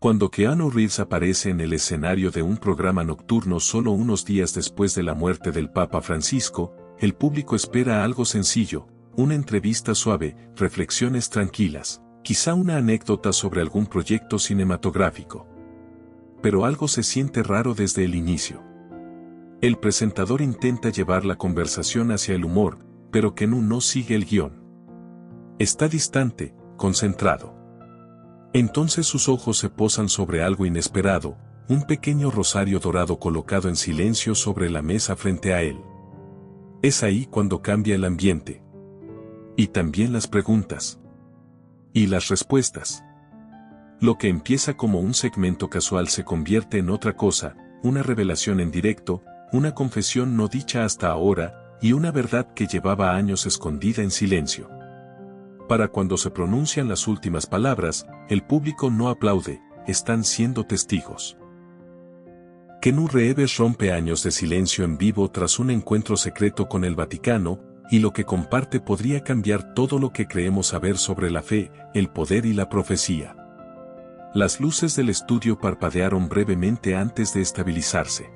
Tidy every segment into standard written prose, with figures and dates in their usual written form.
Cuando Keanu Reeves aparece en el escenario de un programa nocturno solo unos días después de la muerte del Papa Francisco, el público espera algo sencillo, una entrevista suave, reflexiones tranquilas, quizá una anécdota sobre algún proyecto cinematográfico. Pero algo se siente raro desde el inicio. El presentador intenta llevar la conversación hacia el humor, pero Keanu no sigue el guión. Está distante, concentrado. Entonces sus ojos se posan sobre algo inesperado, un pequeño rosario dorado colocado en silencio sobre la mesa frente a él. Es ahí cuando cambia el ambiente. Y también las preguntas. Y las respuestas. Lo que empieza como un segmento casual se convierte en otra cosa, una revelación en directo, una confesión no dicha hasta ahora, y una verdad que llevaba años escondida en silencio. Para cuando se pronuncian las últimas palabras, el público no aplaude, están siendo testigos. Keanu Reeves rompe años de silencio en vivo tras un encuentro secreto con el Vaticano, y lo que comparte podría cambiar todo lo que creemos saber sobre la fe, el poder y la profecía. Las luces del estudio parpadearon brevemente antes de estabilizarse.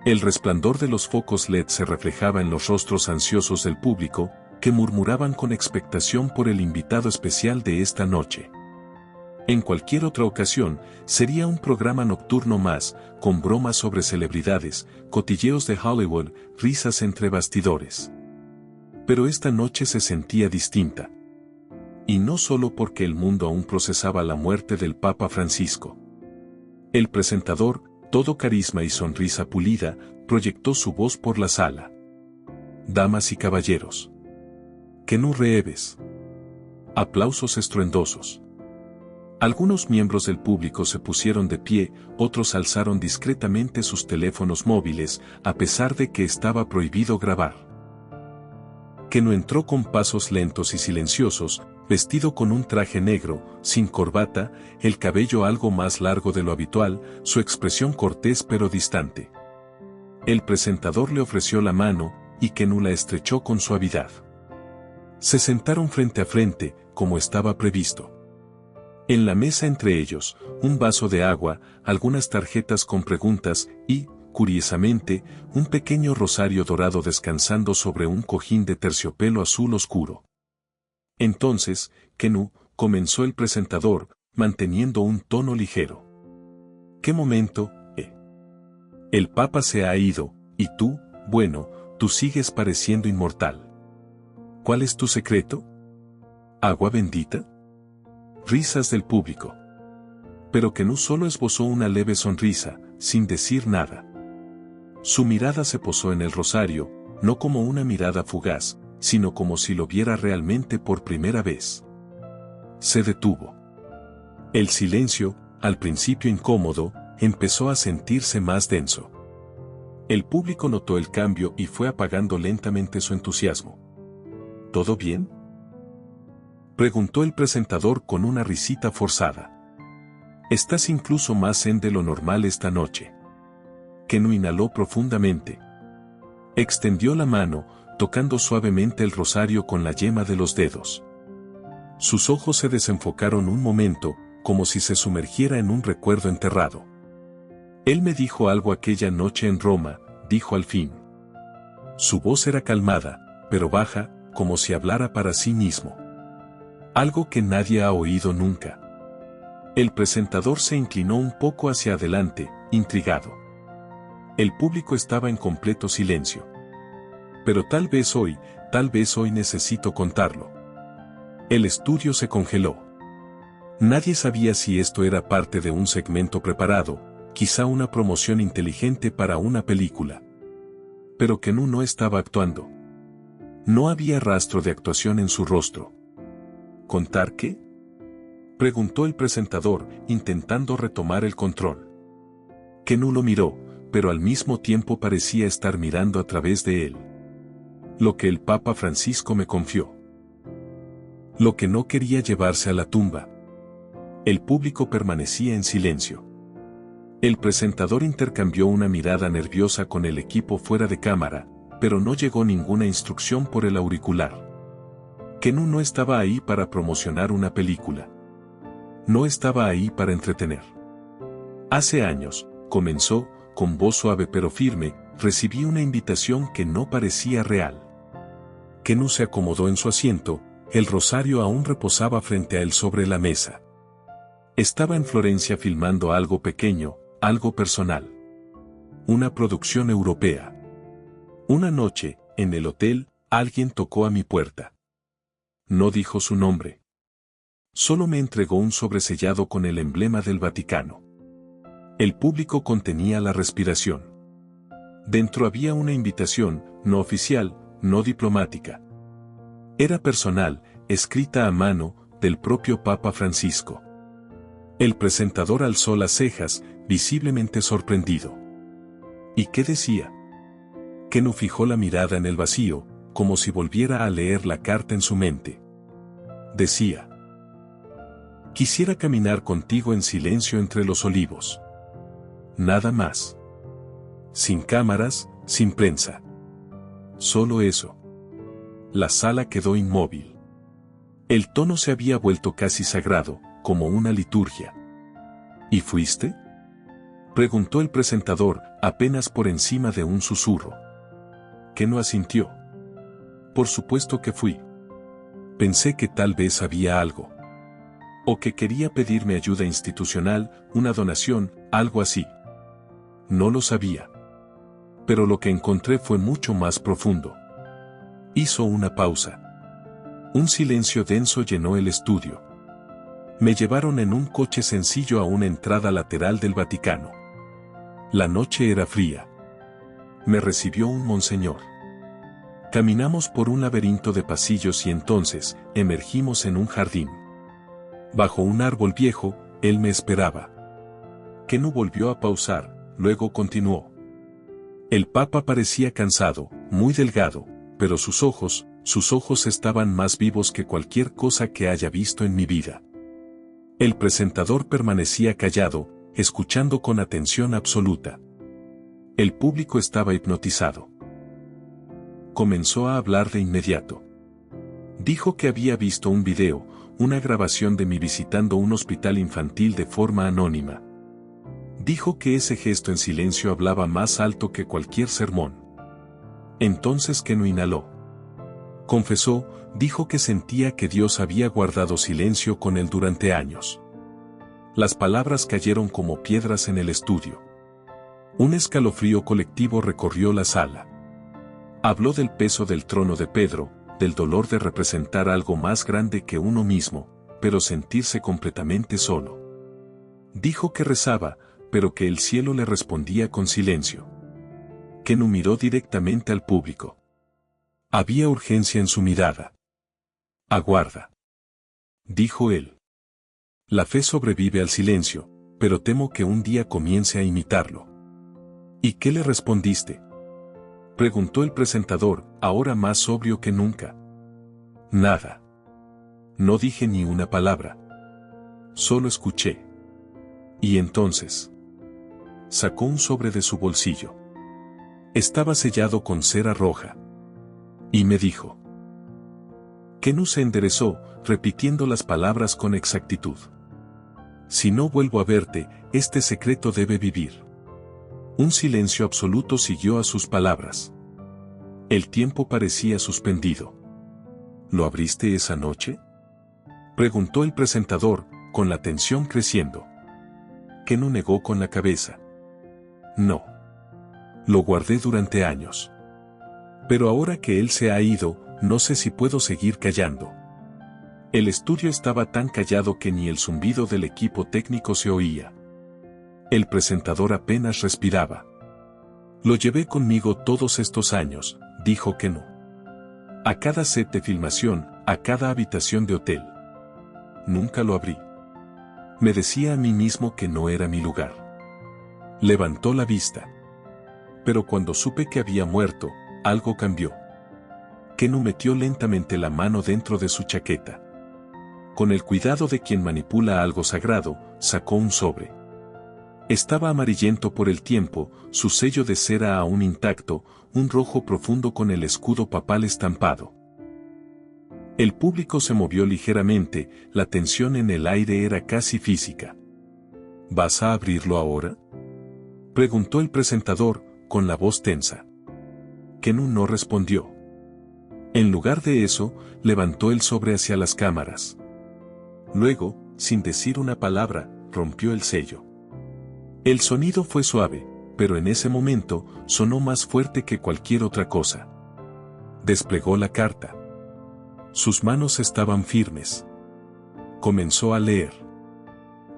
El resplandor de los focos LED se reflejaba en los rostros ansiosos del público, que murmuraban con expectación por el invitado especial de esta noche. En cualquier otra ocasión, sería un programa nocturno más, con bromas sobre celebridades, cotilleos de Hollywood, risas entre bastidores. Pero esta noche se sentía distinta. Y no solo porque el mundo aún procesaba la muerte del Papa Francisco. El presentador, todo carisma y sonrisa pulida, proyectó su voz por la sala. Damas y caballeros. Keanu Reeves. Aplausos estruendosos. Algunos miembros del público se pusieron de pie, otros alzaron discretamente sus teléfonos móviles, a pesar de que estaba prohibido grabar. Keanu entró con pasos lentos y silenciosos, vestido con un traje negro, sin corbata, el cabello algo más largo de lo habitual, su expresión cortés pero distante. El presentador le ofreció la mano, y Keanu la estrechó con suavidad. Se sentaron frente a frente, como estaba previsto. En la mesa entre ellos, un vaso de agua, algunas tarjetas con preguntas y, curiosamente, un pequeño rosario dorado descansando sobre un cojín de terciopelo azul oscuro. Entonces, Keanu, comenzó el presentador, manteniendo un tono ligero. ¿Qué momento, El Papa se ha ido, y tú, bueno, tú sigues pareciendo inmortal. ¿Cuál es tu secreto? ¿Agua bendita? Risas del público. Pero Keanu solo esbozó una leve sonrisa, sin decir nada. Su mirada se posó en el rosario, no como una mirada fugaz, sino como si lo viera realmente por primera vez. Se detuvo. El silencio, al principio incómodo, empezó a sentirse más denso. El público notó el cambio y fue apagando lentamente su entusiasmo. ¿Todo bien?, preguntó el presentador con una risita forzada. Estás incluso más zen de lo normal esta noche. Keanu inhaló profundamente. Extendió la mano, tocando suavemente el rosario con la yema de los dedos. Sus ojos se desenfocaron un momento, como si se sumergiera en un recuerdo enterrado. Él me dijo algo aquella noche en Roma, dijo al fin. Su voz era calmada, pero baja, como si hablara para sí mismo. Algo que nadie ha oído nunca. El presentador se inclinó un poco hacia adelante, intrigado. El público estaba en completo silencio. Pero tal vez hoy necesito contarlo. El estudio se congeló. Nadie sabía si esto era parte de un segmento preparado, quizá una promoción inteligente para una película. Pero Keanu no estaba actuando. No había rastro de actuación en su rostro. ¿Contar qué?, preguntó el presentador, intentando retomar el control. Keanu lo miró, pero al mismo tiempo parecía estar mirando a través de él. Lo que el Papa Francisco me confió. Lo que no quería llevarse a la tumba. El público permanecía en silencio. El presentador intercambió una mirada nerviosa con el equipo fuera de cámara, pero no llegó ninguna instrucción por el auricular. Keanu no estaba ahí para promocionar una película. No estaba ahí para entretener. Hace años, comenzó, con voz suave pero firme, recibí una invitación que no parecía real. Kenu se acomodó en su asiento, el rosario aún reposaba frente a él sobre la mesa. Estaba en Florencia filmando algo pequeño, algo personal. Una producción europea. Una noche, en el hotel, alguien tocó a mi puerta. No dijo su nombre. Solo me entregó un sobresellado con el emblema del Vaticano. El público contenía la respiración. Dentro había una invitación, no oficial, no diplomática. Era personal, escrita a mano, del propio Papa Francisco. El presentador alzó las cejas, visiblemente sorprendido. ¿Y qué decía? Kenu fijó la mirada en el vacío, como si volviera a leer la carta en su mente. Decía: quisiera caminar contigo en silencio entre los olivos. Nada más. Sin cámaras, sin prensa. Solo eso. La sala quedó inmóvil. El tono se había vuelto casi sagrado, como una liturgia. ¿Y fuiste?, preguntó el presentador, apenas por encima de un susurro. Kenu asintió. Por supuesto que fui. Pensé que tal vez había algo. O que quería pedirme ayuda institucional, una donación, algo así. No lo sabía. Pero lo que encontré fue mucho más profundo. Hizo una pausa. Un silencio denso llenó el estudio. Me llevaron en un coche sencillo a una entrada lateral del Vaticano. La noche era fría. Me recibió un monseñor. Caminamos por un laberinto de pasillos y entonces, emergimos en un jardín. Bajo un árbol viejo, él me esperaba. Kenu volvió a pausar, luego continuó. El Papa parecía cansado, muy delgado, pero sus ojos estaban más vivos que cualquier cosa que haya visto en mi vida. El presentador permanecía callado, escuchando con atención absoluta. El público estaba hipnotizado. Comenzó a hablar de inmediato. Dijo que había visto un video, una grabación de mí visitando un hospital infantil de forma anónima. Dijo que ese gesto en silencio hablaba más alto que cualquier sermón. Entonces Kenu inhaló. Confesó, dijo que sentía que Dios había guardado silencio con él durante años. Las palabras cayeron como piedras en el estudio. Un escalofrío colectivo recorrió la sala. Habló del peso del trono de Pedro, del dolor de representar algo más grande que uno mismo, pero sentirse completamente solo. Dijo que rezaba, pero que el cielo le respondía con silencio. Kenu miró directamente al público. Había urgencia en su mirada. Aguarda, dijo él. La fe sobrevive al silencio, pero temo que un día comience a imitarlo. ¿Y qué le respondiste?, preguntó el presentador, ahora más sobrio que nunca. Nada. No dije ni una palabra. Solo escuché. Y entonces sacó un sobre de su bolsillo. Estaba sellado con cera roja. Y me dijo. Kenu se enderezó, repitiendo las palabras con exactitud. Si no vuelvo a verte, este secreto debe vivir. Un silencio absoluto siguió a sus palabras. El tiempo parecía suspendido. ¿Lo abriste esa noche?, preguntó el presentador, con la tensión creciendo. Kenu negó con la cabeza. No. Lo guardé durante años. Pero ahora que él se ha ido, no sé si puedo seguir callando. El estudio estaba tan callado que ni el zumbido del equipo técnico se oía. El presentador apenas respiraba. Lo llevé conmigo todos estos años, dijo Kenu. A cada set de filmación, a cada habitación de hotel. Nunca lo abrí. Me decía a mí mismo que no era mi lugar. Levantó la vista. Pero cuando supe que había muerto, algo cambió. Kenu metió lentamente la mano dentro de su chaqueta. Con el cuidado de quien manipula algo sagrado, sacó un sobre. Estaba amarillento por el tiempo, su sello de cera aún intacto, un rojo profundo con el escudo papal estampado. El público se movió ligeramente, la tensión en el aire era casi física. ¿Vas a abrirlo ahora?, preguntó el presentador, con la voz tensa. Kenu no respondió. En lugar de eso, levantó el sobre hacia las cámaras. Luego, sin decir una palabra, rompió el sello. El sonido fue suave, pero en ese momento, sonó más fuerte que cualquier otra cosa. Desplegó la carta. Sus manos estaban firmes. Comenzó a leer.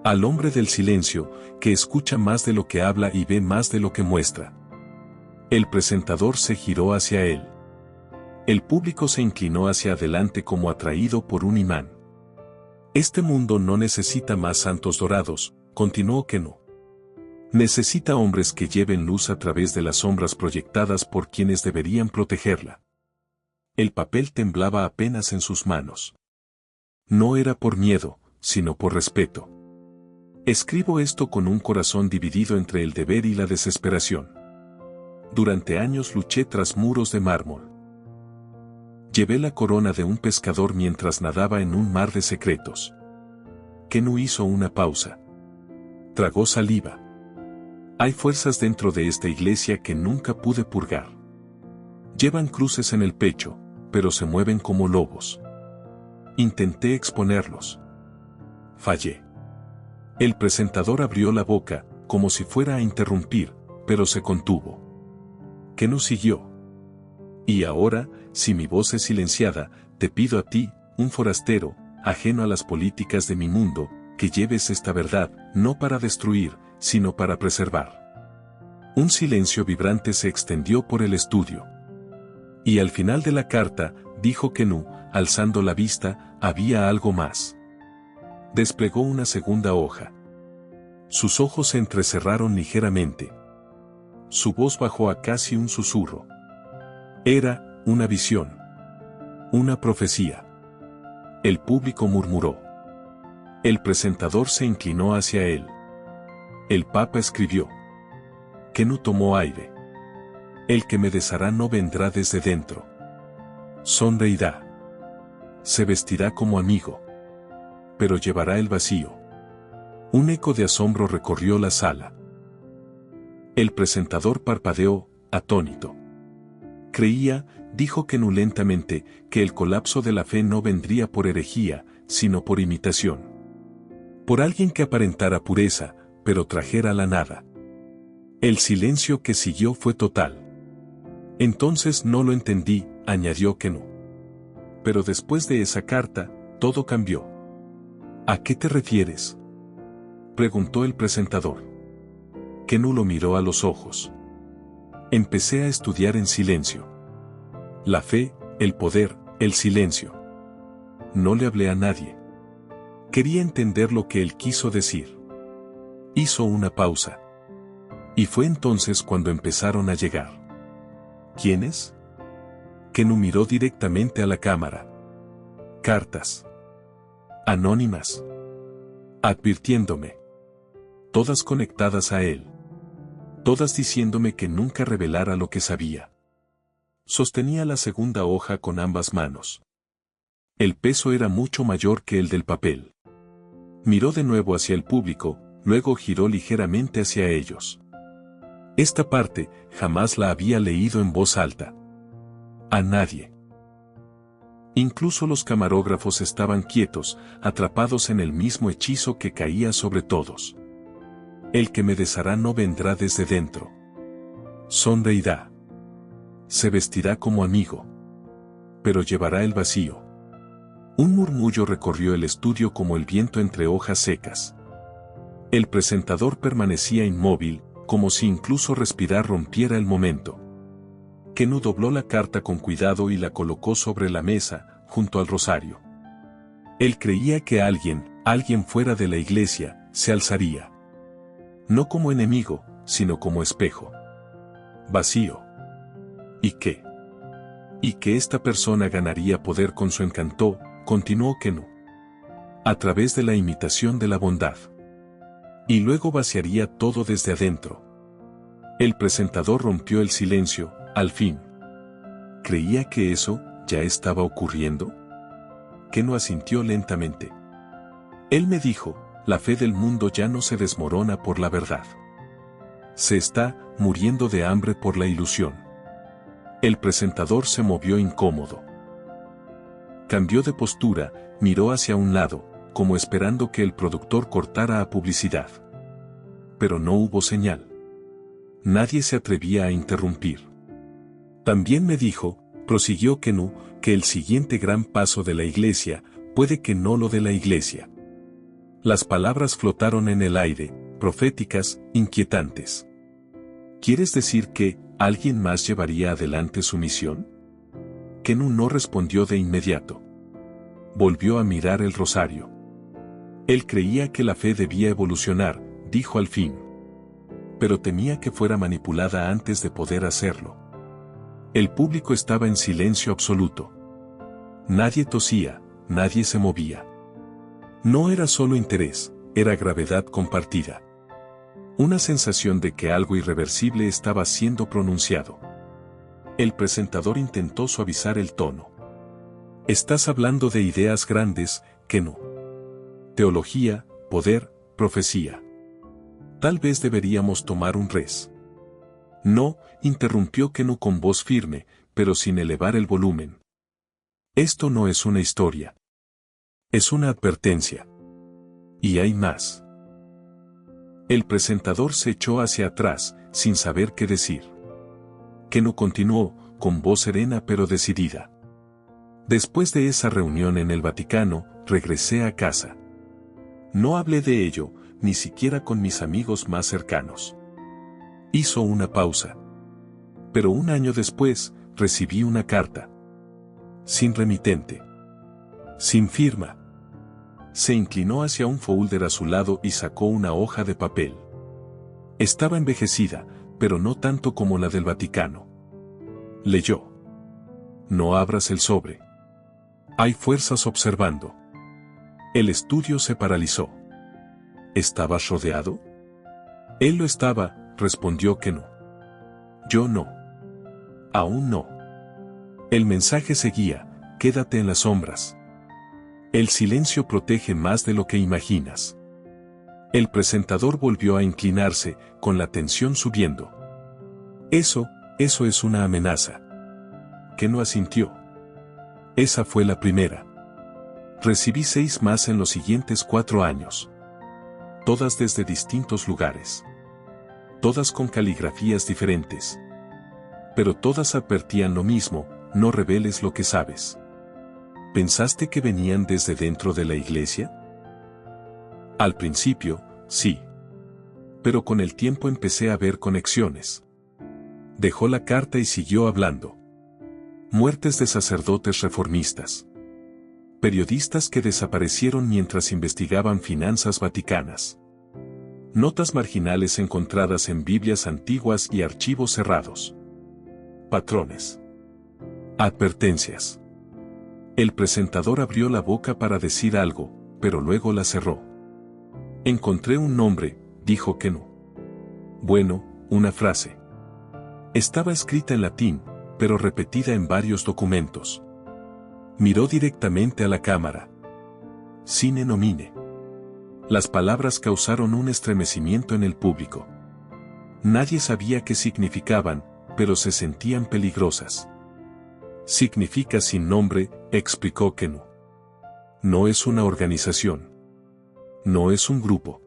Al hombre del silencio, que escucha más de lo que habla y ve más de lo que muestra. El presentador se giró hacia él. El público se inclinó hacia adelante como atraído por un imán. Este mundo no necesita más santos dorados, continuó Kenu. Necesita hombres que lleven luz a través de las sombras proyectadas por quienes deberían protegerla. El papel temblaba apenas en sus manos. No era por miedo, sino por respeto. Escribo esto con un corazón dividido entre el deber y la desesperación. Durante años luché tras muros de mármol. Llevé la corona de un pescador mientras nadaba en un mar de secretos. Kenu hizo una pausa. Tragó saliva. Hay fuerzas dentro de esta iglesia que nunca pude purgar. Llevan cruces en el pecho, pero se mueven como lobos. Intenté exponerlos. Fallé. El presentador abrió la boca, como si fuera a interrumpir, pero se contuvo. Kenu siguió. Y ahora, si mi voz es silenciada, te pido a ti, un forastero, ajeno a las políticas de mi mundo, que lleves esta verdad, no para destruir, sino para preservar. Un silencio vibrante se extendió por el estudio. Y al final de la carta, dijo Kenu, alzando la vista, había algo más. Desplegó una segunda hoja. Sus ojos se entrecerraron ligeramente. Su voz bajó a casi un susurro. Era una visión. Una profecía. El público murmuró. El presentador se inclinó hacia él. El Papa escribió. Kenu tomó aire. El que me deshará no vendrá desde dentro. Sonreirá. Se vestirá como amigo. Pero llevará el vacío. Un eco de asombro recorrió la sala. El presentador parpadeó, atónito. Creía, dijo Kenu lentamente, que el colapso de la fe no vendría por herejía, sino por imitación. Por alguien que aparentara pureza, pero trajera la nada. El silencio que siguió fue total. Entonces no lo entendí, añadió Kenu. Pero después de esa carta, todo cambió. ¿A qué te refieres?, preguntó el presentador. Kenu lo miró a los ojos. Empecé a estudiar en silencio. La fe, el poder, el silencio. No le hablé a nadie. Quería entender lo que él quiso decir. Hizo una pausa. Y fue entonces cuando empezaron a llegar. ¿Quiénes? Kenu miró directamente a la cámara. Cartas. Anónimas. Advirtiéndome. Todas conectadas a él. Todas diciéndome que nunca revelara lo que sabía. Sostenía la segunda hoja con ambas manos. El peso era mucho mayor que el del papel. Miró de nuevo hacia el público, luego giró ligeramente hacia ellos. Esta parte, jamás la había leído en voz alta. A nadie. Incluso los camarógrafos estaban quietos, atrapados en el mismo hechizo que caía sobre todos. El que me deshará no vendrá desde dentro. Sonreirá. Se vestirá como amigo. Pero llevará el vacío. Un murmullo recorrió el estudio como el viento entre hojas secas. El presentador permanecía inmóvil, como si incluso respirar rompiera el momento. Kenu dobló la carta con cuidado y la colocó sobre la mesa, junto al rosario. Él creía que alguien fuera de la iglesia, se alzaría. No como enemigo, sino como espejo. Vacío. ¿Y qué? Y que esta persona ganaría poder con su encanto, continuó Kenu. A través de la imitación de la bondad. Y luego vaciaría todo desde adentro. El presentador rompió el silencio, al fin. ¿Creía que eso ya estaba ocurriendo? Kenu asintió lentamente. Él me dijo, la fe del mundo ya no se desmorona por la verdad. Se está muriendo de hambre por la ilusión. El presentador se movió incómodo. Cambió de postura, miró hacia un lado, como esperando que el productor cortara a publicidad. Pero no hubo señal. Nadie se atrevía a interrumpir. También me dijo, prosiguió Kenu, que el siguiente gran paso de la iglesia, puede que no lo de la iglesia. Las palabras flotaron en el aire, proféticas, inquietantes. ¿Quieres decir que alguien más llevaría adelante su misión? Kenu no respondió de inmediato. Volvió a mirar el rosario. Él creía que la fe debía evolucionar, dijo al fin. Pero temía que fuera manipulada antes de poder hacerlo. El público estaba en silencio absoluto. Nadie tosía, nadie se movía. No era solo interés, era gravedad compartida. Una sensación de que algo irreversible estaba siendo pronunciado. El presentador intentó suavizar el tono. Estás hablando de ideas grandes, Kenu. Teología, poder, profecía. Tal vez deberíamos tomar un res. No, interrumpió Kenu con voz firme, pero sin elevar el volumen. Esto no es una historia. Es una advertencia. Y hay más. El presentador se echó hacia atrás, sin saber qué decir. Kenu continuó, con voz serena pero decidida. Después de esa reunión en el Vaticano, regresé a casa. No hablé de ello, ni siquiera con mis amigos más cercanos. Hizo una pausa. Pero un año después, recibí una carta. Sin remitente. Sin firma. Se inclinó hacia un folder a su lado y sacó una hoja de papel. Estaba envejecida, pero no tanto como la del Vaticano. Leyó. No abras el sobre. Hay fuerzas observando. El estudio se paralizó. ¿Estabas rodeado? Él lo estaba, respondió Kenu. Yo no. Aún no. El mensaje seguía, quédate en las sombras. El silencio protege más de lo que imaginas. El presentador volvió a inclinarse, con la tensión subiendo. Eso es una amenaza. Kenu asintió. Esa fue la primera. Recibí 6 más en los siguientes 4 años. Todas desde distintos lugares. Todas con caligrafías diferentes. Pero todas advertían lo mismo, no reveles lo que sabes. ¿Pensaste que venían desde dentro de la iglesia? Al principio, sí. Pero con el tiempo empecé a ver conexiones. Dejó la carta y siguió hablando. Muertes de sacerdotes reformistas. Periodistas que desaparecieron mientras investigaban finanzas vaticanas. Notas marginales encontradas en Biblias antiguas y archivos cerrados. Patrones. Advertencias. El presentador abrió la boca para decir algo, pero luego la cerró. Encontré un nombre, dijo Kenu. Bueno, una frase. Estaba escrita en latín, pero repetida en varios documentos. Miró directamente a la cámara. Sine nomine. Las palabras causaron un estremecimiento en el público. Nadie sabía qué significaban, pero se sentían peligrosas. Significa sin nombre, explicó Kenu. No es una organización. No es un grupo.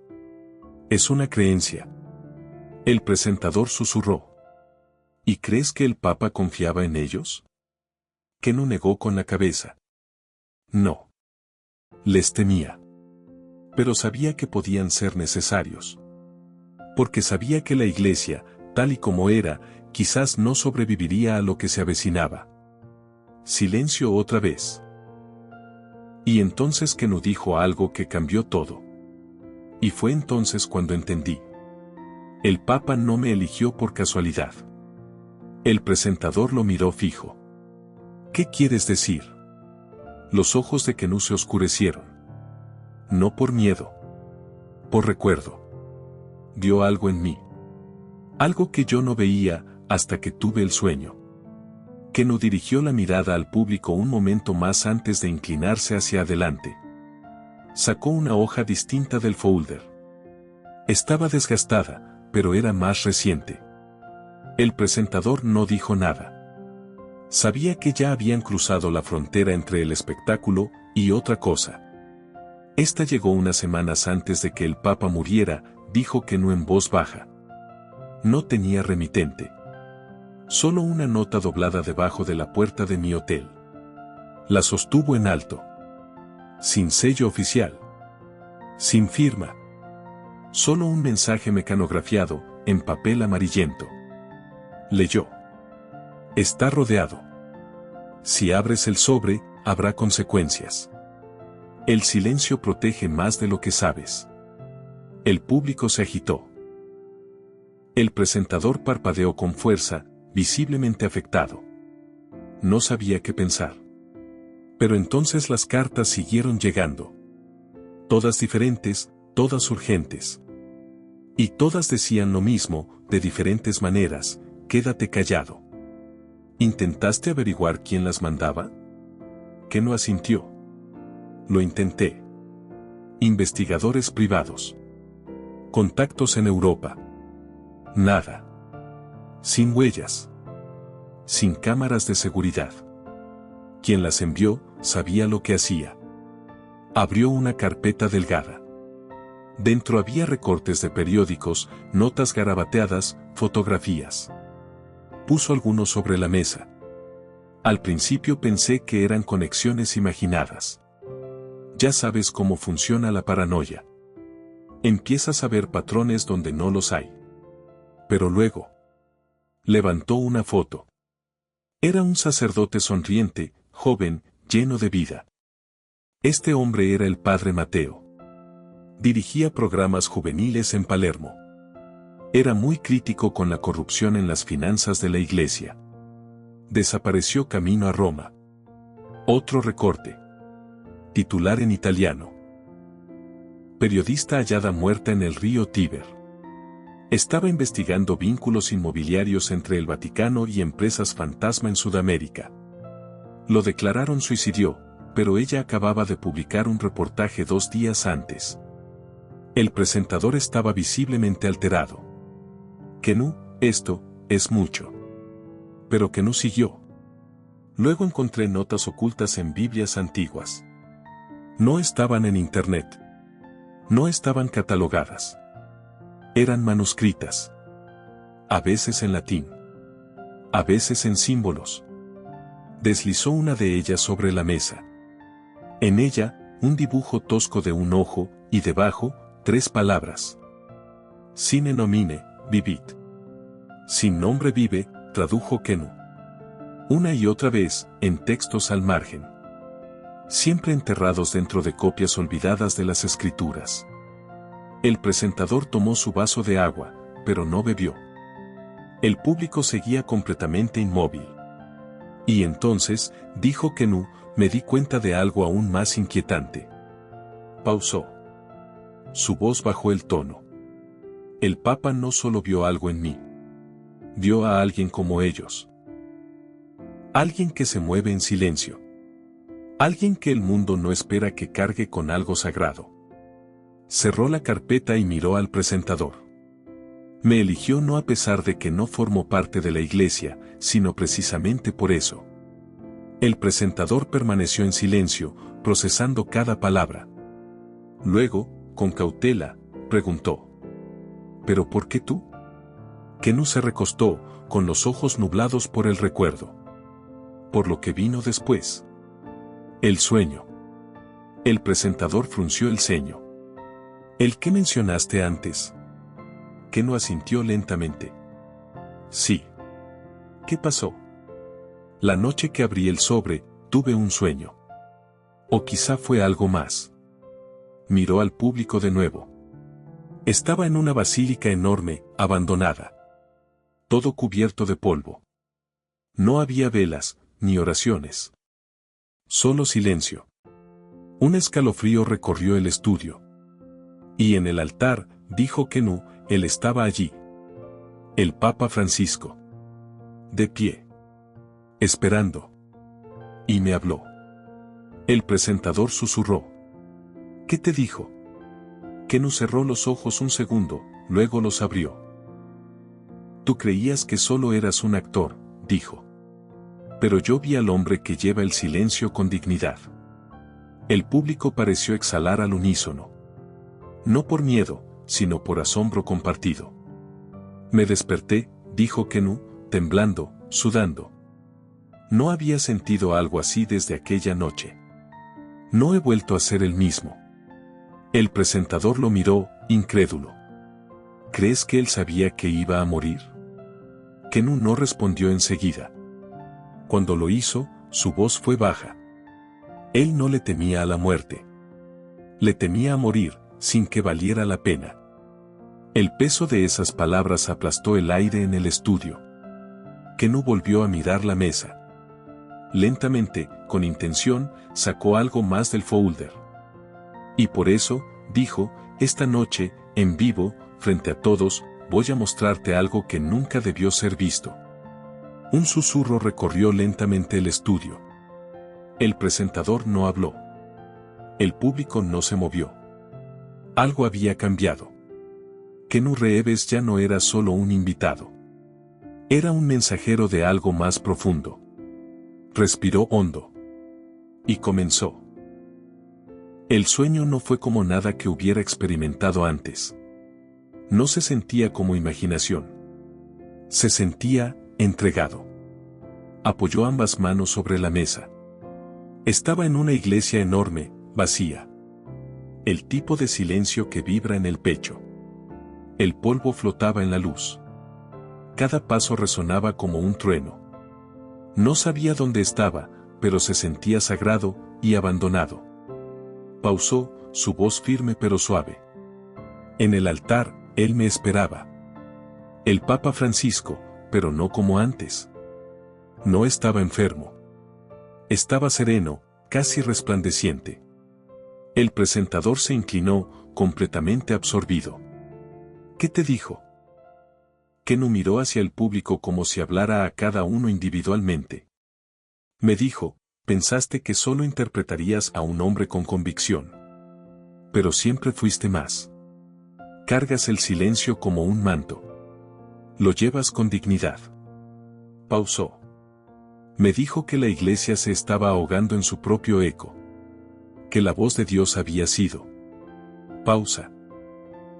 Es una creencia. El presentador susurró. ¿Y crees que el Papa confiaba en ellos? Kenu negó con la cabeza. No. Les temía. Pero sabía que podían ser necesarios. Porque sabía que la iglesia, tal y como era, quizás no sobreviviría a lo que se avecinaba. Silencio otra vez. Y entonces Kenu dijo algo que cambió todo. Y fue entonces cuando entendí. El Papa no me eligió por casualidad. El presentador lo miró fijo. ¿Qué quieres decir? Los ojos de Kenu se oscurecieron. No por miedo. Por recuerdo. Vio algo en mí. Algo que yo no veía hasta que tuve el sueño. Kenú dirigió la mirada al público un momento más antes de inclinarse hacia adelante. Sacó una hoja distinta del folder. Estaba desgastada, pero era más reciente. El presentador no dijo nada. Sabía que ya habían cruzado la frontera entre el espectáculo y otra cosa. Esta llegó unas semanas antes de que el Papa muriera, dijo Kenú en voz baja. No tenía remitente. Solo una nota doblada debajo de la puerta de mi hotel. La sostuvo en alto. Sin sello oficial. Sin firma. Solo un mensaje mecanografiado, en papel amarillento. Leyó. Está rodeado. Si abres el sobre, habrá consecuencias. El silencio protege más de lo que sabes. El público se agitó. El presentador parpadeó con fuerza, visiblemente afectado. No sabía qué pensar. Pero entonces las cartas siguieron llegando. Todas diferentes, todas urgentes. Y todas decían lo mismo, de diferentes maneras: quédate callado. ¿Intentaste averiguar quién las mandaba? Kenú asintió. Lo intenté. Investigadores privados. Contactos en Europa. Nada. Sin huellas. Sin cámaras de seguridad. Quien las envió, sabía lo que hacía. Abrió una carpeta delgada. Dentro había recortes de periódicos, notas garabateadas, fotografías. Puso algunos sobre la mesa. Al principio pensé que eran conexiones imaginadas. Ya sabes cómo funciona la paranoia. Empiezas a ver patrones donde no los hay. Pero luego levantó una foto. Era un sacerdote sonriente, joven, lleno de vida. Este hombre era el padre Mateo. Dirigía programas juveniles en Palermo. Era muy crítico con la corrupción en las finanzas de la iglesia. Desapareció camino a Roma. Otro recorte. Titular en italiano. Periodista hallada muerta en el río Tíber. Estaba investigando vínculos inmobiliarios entre el Vaticano y empresas fantasma en Sudamérica. Lo declararon suicidio, pero ella acababa de publicar un reportaje 2 días antes. El presentador estaba visiblemente alterado. Kenú, esto es mucho. Pero Kenú siguió. Luego encontré notas ocultas en Biblias antiguas. No estaban en internet. No estaban catalogadas. Eran manuscritas. A veces en latín. A veces en símbolos. Deslizó una de ellas sobre la mesa. En ella, un dibujo tosco de un ojo, y debajo, 3 palabras. Sine nomine, vivit. Sin nombre vive, tradujo Kenú. Una y otra vez, en textos al margen. Siempre enterrados dentro de copias olvidadas de las escrituras. El presentador tomó su vaso de agua, pero no bebió. El público seguía completamente inmóvil. Y entonces, dijo Kenú, me di cuenta de algo aún más inquietante. Pausó. Su voz bajó el tono. El Papa no solo vio algo en mí. Vio a alguien como ellos. Alguien que se mueve en silencio. Alguien que el mundo no espera que cargue con algo sagrado. Cerró la carpeta y miró al presentador. Me eligió no a pesar de que no formó parte de la iglesia, sino precisamente por eso. El presentador permaneció en silencio, procesando cada palabra. Luego, con cautela, preguntó. ¿Pero por qué tú? Kenú se recostó, con los ojos nublados por el recuerdo. Por lo que vino después. El sueño. El presentador frunció el ceño. ¿El que mencionaste antes? Kenú asintió lentamente. Sí. ¿Qué pasó? La noche que abrí el sobre, tuve un sueño. O quizá fue algo más. Miró al público de nuevo. Estaba en una basílica enorme, abandonada. Todo cubierto de polvo. No había velas, ni oraciones. Solo silencio. Un escalofrío recorrió el estudio. Y en el altar, dijo Kenú, él estaba allí. El Papa Francisco. De pie. Esperando. Y me habló. El presentador susurró. ¿Qué te dijo? Kenu cerró los ojos un segundo, luego los abrió. Tú creías que solo eras un actor, dijo. Pero yo vi al hombre que lleva el silencio con dignidad. El público pareció exhalar al unísono. No por miedo, sino por asombro compartido. Me desperté, dijo Kenu, temblando, sudando. No había sentido algo así desde aquella noche. No he vuelto a ser el mismo. El presentador lo miró, incrédulo. ¿Crees que él sabía que iba a morir? Kenu no respondió enseguida. Cuando lo hizo, su voz fue baja. Él no le temía a la muerte. Le temía a morir, sin que valiera la pena. El peso de esas palabras aplastó el aire en el estudio. Kenu volvió a mirar la mesa. Lentamente, con intención, sacó algo más del folder. Y por eso, dijo, esta noche, en vivo, frente a todos, voy a mostrarte algo que nunca debió ser visto. Un susurro recorrió lentamente el estudio. El presentador no habló. El público no se movió. Algo había cambiado. Kenu Reeves ya no era solo un invitado. Era un mensajero de algo más profundo. Respiró hondo. Y comenzó. El sueño no fue como nada que hubiera experimentado antes. No se sentía como imaginación. Se sentía entregado. Apoyó ambas manos sobre la mesa. Estaba en una iglesia enorme, vacía. El tipo de silencio que vibra en el pecho. El polvo flotaba en la luz. Cada paso resonaba como un trueno. No sabía dónde estaba, pero se sentía sagrado y abandonado. Pausó, su voz firme pero suave. En el altar, él me esperaba. El Papa Francisco, pero no como antes. No estaba enfermo. Estaba sereno, casi resplandeciente. El presentador se inclinó, completamente absorbido. ¿Qué te dijo? Kenu miró hacia el público como si hablara a cada uno individualmente. Me dijo, pensaste que solo interpretarías a un hombre con convicción. Pero siempre fuiste más. Cargas el silencio como un manto. Lo llevas con dignidad. Pausó. Me dijo que la iglesia se estaba ahogando en su propio eco. Que la voz de Dios había sido. Pausa.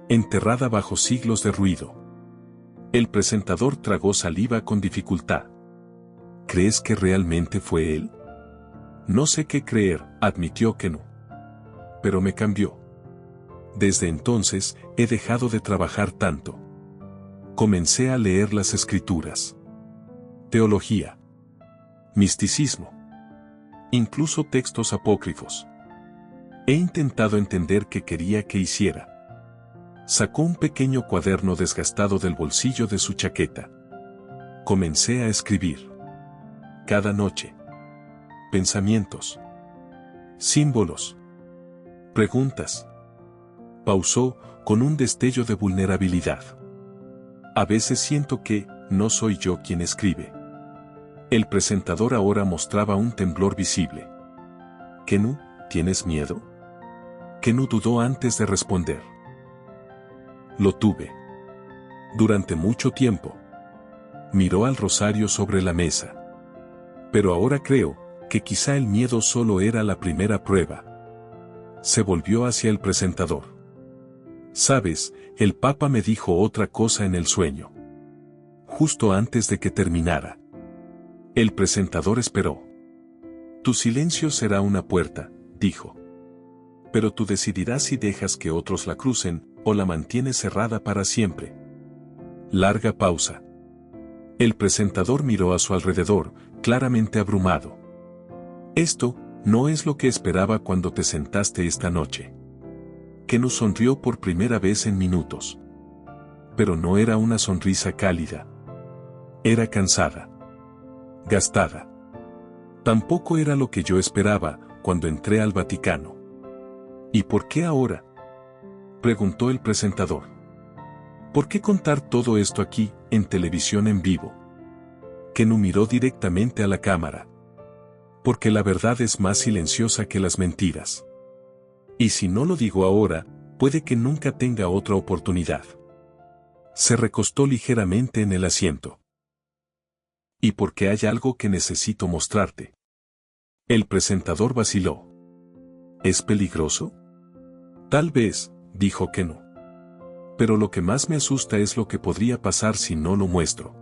Enterrada bajo siglos de ruido. El presentador tragó saliva con dificultad. ¿Crees que realmente fue él? No sé qué creer, admitió Kenu. Pero me cambió. Desde entonces, he dejado de trabajar tanto. Comencé a leer las escrituras. Teología. Misticismo. Incluso textos apócrifos. He intentado entender qué quería que hiciera. Sacó un pequeño cuaderno desgastado del bolsillo de su chaqueta. Comencé a escribir. Cada noche. Pensamientos. Símbolos. Preguntas. Pausó, con un destello de vulnerabilidad. A veces siento que, no soy yo quien escribe. El presentador ahora mostraba un temblor visible. ¿Kenu, tienes miedo? Kenu dudó antes de responder. Lo tuve. Durante mucho tiempo. Miró al rosario sobre la mesa. Pero ahora creo, que quizá el miedo solo era la primera prueba. Se volvió hacia el presentador. Sabes, el Papa me dijo otra cosa en el sueño. Justo antes de que terminara. El presentador esperó. Tu silencio será una puerta, dijo. Pero tú decidirás si dejas que otros la crucen, o la mantienes cerrada para siempre. Larga pausa. El presentador miró a su alrededor, claramente abrumado. Esto, no es lo que esperaba cuando te sentaste esta noche. Kenu sonrió por primera vez en minutos. Pero no era una sonrisa cálida. Era cansada. Gastada. Tampoco era lo que yo esperaba, cuando entré al Vaticano. ¿Y por qué ahora? Preguntó el presentador. ¿Por qué contar todo esto aquí, en televisión en vivo? Kenú miró directamente a la cámara. Porque la verdad es más silenciosa que las mentiras. Y si no lo digo ahora, puede que nunca tenga otra oportunidad. Se recostó ligeramente en el asiento. Y porque hay algo que necesito mostrarte. El presentador vaciló. ¿Es peligroso? Tal vez, dijo Kenú. Pero lo que más me asusta es lo que podría pasar si no lo muestro.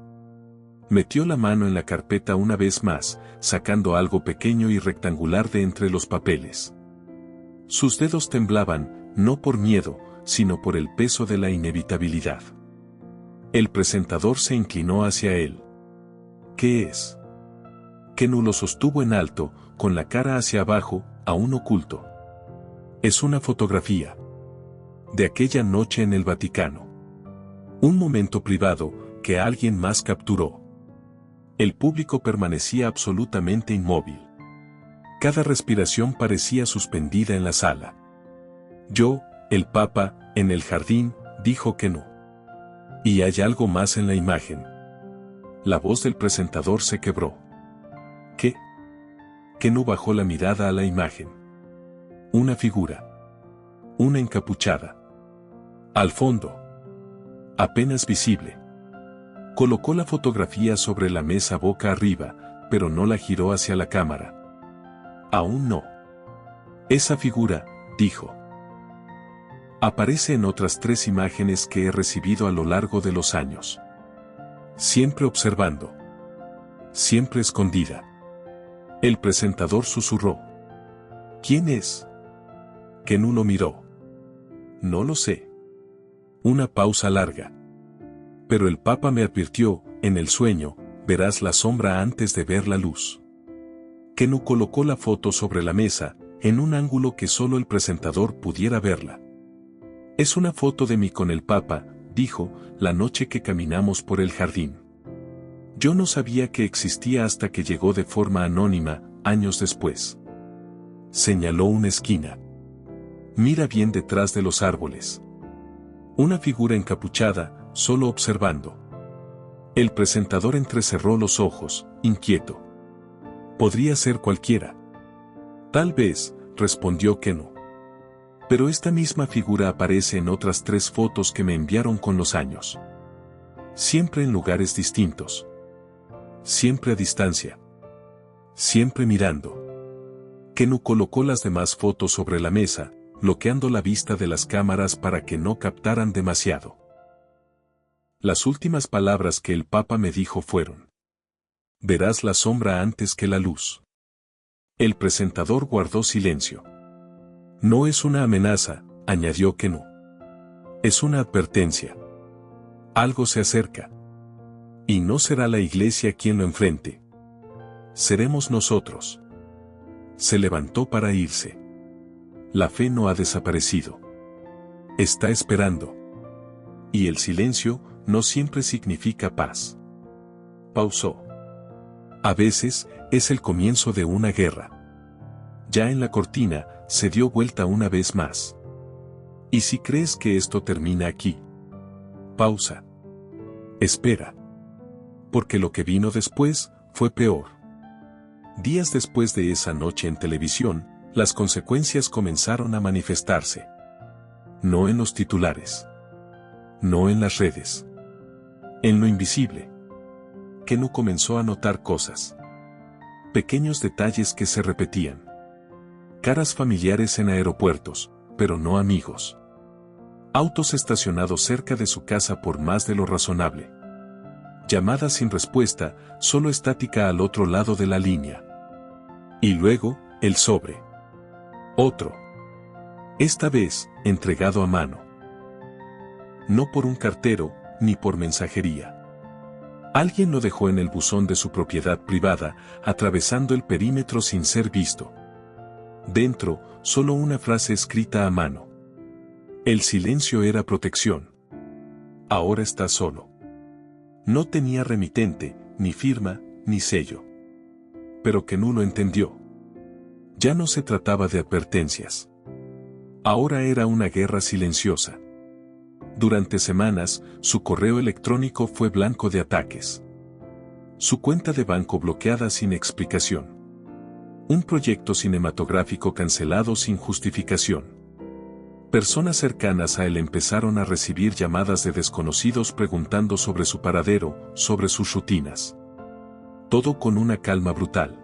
Metió la mano en la carpeta una vez más, sacando algo pequeño y rectangular de entre los papeles. Sus dedos temblaban, no por miedo, sino por el peso de la inevitabilidad. El presentador se inclinó hacia él. ¿Qué es? Kenú lo sostuvo en alto, con la cara hacia abajo, aún oculto. Es una fotografía. De aquella noche en el Vaticano. Un momento privado, que alguien más capturó. El público permanecía absolutamente inmóvil. Cada respiración parecía suspendida en la sala. Yo, el Papa, en el jardín, dijo Kenú. Y hay algo más en la imagen. La voz del presentador se quebró. ¿Qué? Kenú bajó la mirada a la imagen. Una figura. Una encapuchada. Al fondo. Apenas visible. Colocó la fotografía sobre la mesa boca arriba, pero no la giró hacia la cámara. Aún no. Esa figura, dijo. Aparece en otras 3 imágenes que he recibido a lo largo de los años. Siempre observando. Siempre escondida. El presentador susurró. ¿Quién es? Kenú lo miró. No lo sé. Una pausa larga. Pero el Papa me advirtió, en el sueño, verás la sombra antes de ver la luz. Kenú colocó la foto sobre la mesa, en un ángulo que solo el presentador pudiera verla. Es una foto de mí con el Papa, dijo, la noche que caminamos por el jardín. Yo no sabía que existía hasta que llegó de forma anónima, años después. Señaló una esquina. Mira bien detrás de los árboles. Una figura encapuchada, solo observando. El presentador entrecerró los ojos, inquieto. Podría ser cualquiera. Tal vez, respondió Kenú. Pero esta misma figura aparece en otras 3 fotos que me enviaron con los años. Siempre en lugares distintos. Siempre a distancia. Siempre mirando. Kenú colocó las demás fotos sobre la mesa, bloqueando la vista de las cámaras para que no captaran demasiado. Las últimas palabras que el Papa me dijo fueron: verás la sombra antes que la luz. El presentador guardó silencio. No es una amenaza, añadió Kenú. Es una advertencia. Algo se acerca. Y no será la iglesia quien lo enfrente. Seremos nosotros. Se levantó para irse. La fe no ha desaparecido. Está esperando. Y el silencio no siempre significa paz. Pausó. A veces, es el comienzo de una guerra. Ya en la cortina, se dio vuelta una vez más. ¿Y si crees que esto termina aquí? Pausa. Espera. Porque lo que vino después, fue peor. Días después de esa noche en televisión, las consecuencias comenzaron a manifestarse. No en los titulares. No en las redes. En lo invisible. Kenú comenzó a notar cosas. Pequeños detalles que se repetían. Caras familiares en aeropuertos, pero no amigos. Autos estacionados cerca de su casa por más de lo razonable. Llamadas sin respuesta, solo estática al otro lado de la línea. Y luego, el sobre. Otro. Esta vez, entregado a mano. No por un cartero, ni por mensajería. Alguien lo dejó en el buzón de su propiedad privada, atravesando el perímetro sin ser visto. Dentro, solo una frase escrita a mano. El silencio era protección. Ahora está solo. No tenía remitente, ni firma, ni sello. Pero Kenú lo entendió. Ya no se trataba de advertencias. Ahora era una guerra silenciosa. Durante semanas, su correo electrónico fue blanco de ataques. Su cuenta de banco bloqueada sin explicación. Un proyecto cinematográfico cancelado sin justificación. Personas cercanas a él empezaron a recibir llamadas de desconocidos preguntando sobre su paradero, sobre sus rutinas. Todo con una calma brutal.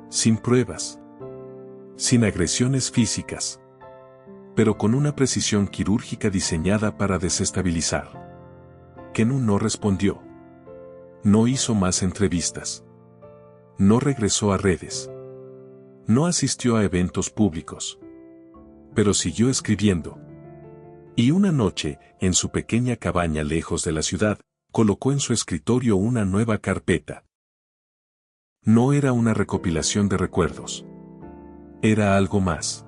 Sin pruebas. Sin agresiones físicas. Pero con una precisión quirúrgica diseñada para desestabilizar. Kenu no respondió. No hizo más entrevistas. No regresó a redes. No asistió a eventos públicos. Pero siguió escribiendo. Y una noche, en su pequeña cabaña lejos de la ciudad, colocó en su escritorio una nueva carpeta. No era una recopilación de recuerdos. Era algo más.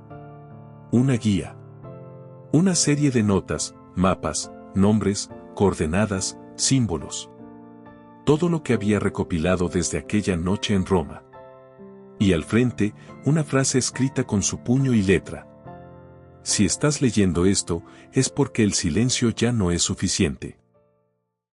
Una guía. Una serie de notas, mapas, nombres, coordenadas, símbolos. Todo lo que había recopilado desde aquella noche en Roma. Y al frente, una frase escrita con su puño y letra. Si estás leyendo esto, es porque el silencio ya no es suficiente.